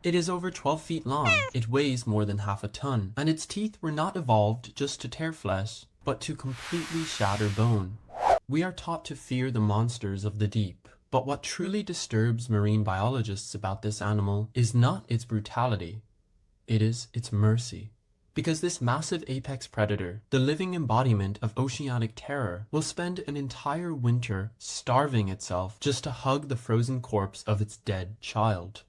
It is over 12 feet long, it weighs more than half a ton, and its teeth were not evolved just to tear flesh, but to completely shatter bone. We are taught to fear the monsters of the deep, but what truly disturbs marine biologists about this animal is not its brutality, it is its mercy. Because this massive apex predator, the living embodiment of oceanic terror, will spend an entire winter starving itself just to hug the frozen corpse of its dead child.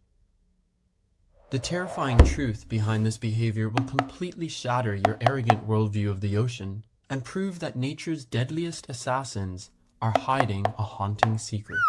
The terrifying truth behind this behavior will completely shatter your arrogant worldview of the ocean and prove that nature's deadliest assassins are hiding a haunting secret.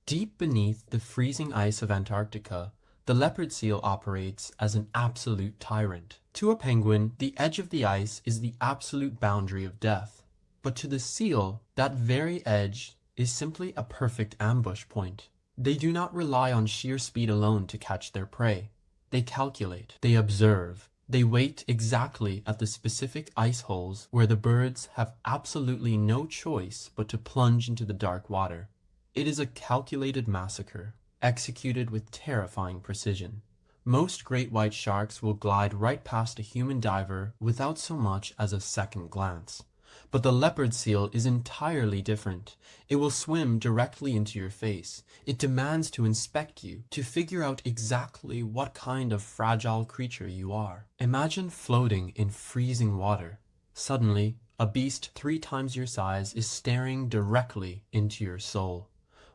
Deep beneath the freezing ice of Antarctica, the leopard seal operates as an absolute tyrant. To a penguin, the edge of the ice is the absolute boundary of death. But to the seal, that very edge is simply a perfect ambush point. They do not rely on sheer speed alone to catch their prey. They calculate, they observe, they wait exactly at the specific ice holes where the birds have absolutely no choice but to plunge into the dark water. It is a calculated massacre, executed with terrifying precision. Most great white sharks will glide right past a human diver without so much as a second glance. But the leopard seal is entirely different. It will swim directly into your face. It demands to inspect you, to figure out exactly what kind of fragile creature you are. Imagine floating in freezing water. Suddenly, a beast 3 times your size is staring directly into your soul.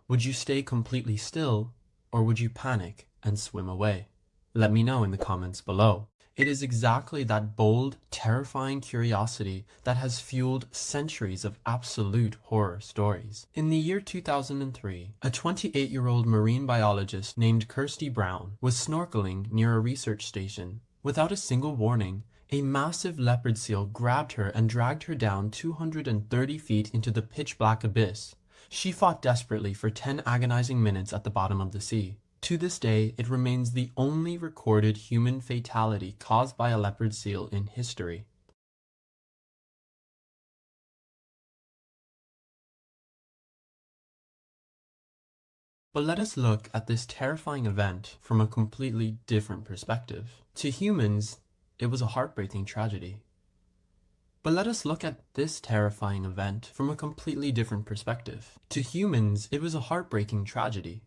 Would you stay completely still, or would you panic and swim away? Let me know in the comments below. It is exactly that bold, terrifying curiosity that has fueled centuries of absolute horror stories. In the year 2003, a 28-year-old marine biologist named Kirsty Brown was snorkeling near a research station. Without a single warning, a massive leopard seal grabbed her and dragged her down 230 feet into the pitch-black abyss. She fought desperately for 10 agonizing minutes at the bottom of the sea. To this day, it remains the only recorded human fatality caused by a leopard seal in history. But let us look at this terrifying event from a completely different perspective. To humans, it was a heartbreaking tragedy. But let us look at this terrifying event from a completely different perspective. To humans, it was a heartbreaking tragedy.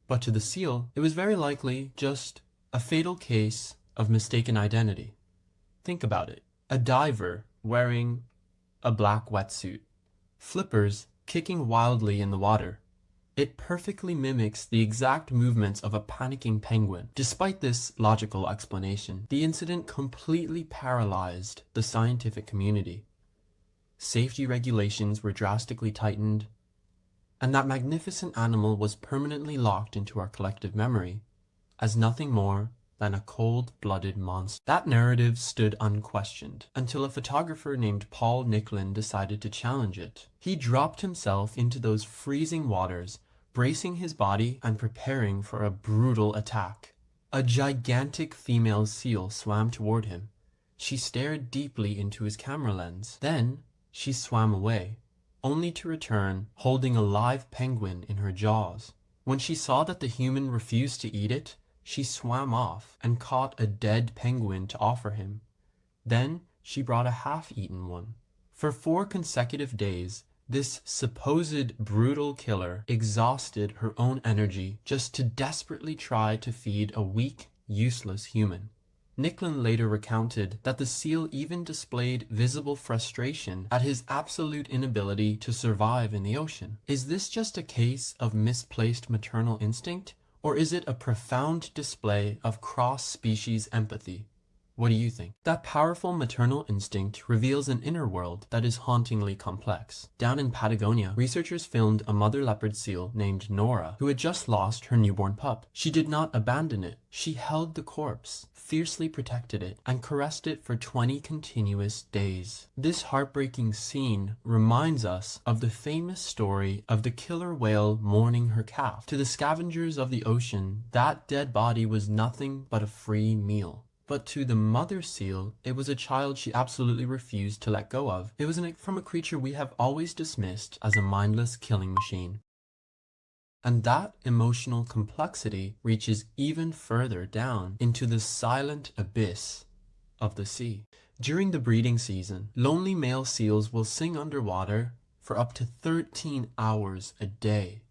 But to the seal, it was very likely just a fatal case of mistaken identity. Think about it. A diver wearing a black wetsuit, flippers kicking wildly in the water. It perfectly mimics the exact movements of a panicking penguin. Despite this logical explanation, the incident completely paralyzed the scientific community. Safety regulations were drastically tightened, and that magnificent animal was permanently locked into our collective memory as nothing more than a cold-blooded monster. That narrative stood unquestioned until a photographer named Paul Nicklen decided to challenge it. He dropped himself into those freezing waters, bracing his body and preparing for a brutal attack. A gigantic female seal swam toward him. She stared deeply into his camera lens. Then she swam away, only to return holding a live penguin in her jaws. When she saw that the human refused to eat it, she swam off and caught a dead penguin to offer him. Then she brought a half-eaten one. For 4 consecutive days, this supposed brutal killer exhausted her own energy just to desperately try to feed a weak, useless human. Nicklen later recounted that the seal even displayed visible frustration at his absolute inability to survive in the ocean. Is this just a case of misplaced maternal instinct, or is it a profound display of cross-species empathy? What do you think? That powerful maternal instinct reveals an inner world that is hauntingly complex. Down in Patagonia, researchers filmed a mother leopard seal named Nora, who had just lost her newborn pup. She did not abandon it. She held the corpse, fiercely protected it, and caressed it for 20 continuous days. This heartbreaking scene reminds us of the famous story of the killer whale mourning her calf. To the scavengers of the ocean, that dead body was nothing but a free meal. But to the mother seal, it was a child she absolutely refused to let go of. It was from a creature we have always dismissed as a mindless killing machine. And that emotional complexity reaches even further down into the silent abyss of the sea. During the breeding season, lonely male seals will sing underwater for up to 13 hours a day.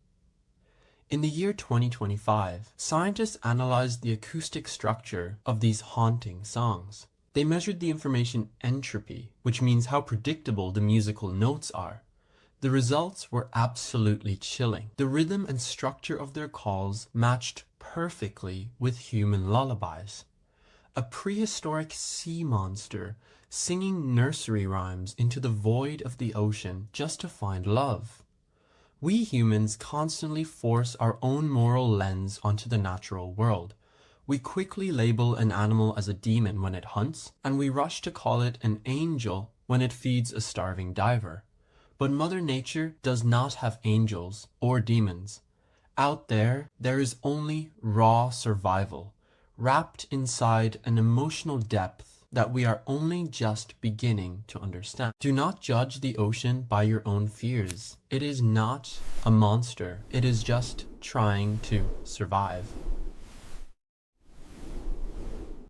In the year 2025, scientists analyzed the acoustic structure of these haunting songs. They measured the information entropy, which means how predictable the musical notes are. The results were absolutely chilling. The rhythm and structure of their calls matched perfectly with human lullabies. A prehistoric sea monster singing nursery rhymes into the void of the ocean just to find love. We humans constantly force our own moral lens onto the natural world. We quickly label an animal as a demon when it hunts, and we rush to call it an angel when it feeds a starving diver. But Mother Nature does not have angels or demons. Out there is only raw survival, wrapped inside an emotional depth that we are only just beginning to understand. Do not judge the ocean by your own fears. It is not a monster. It is just trying to survive.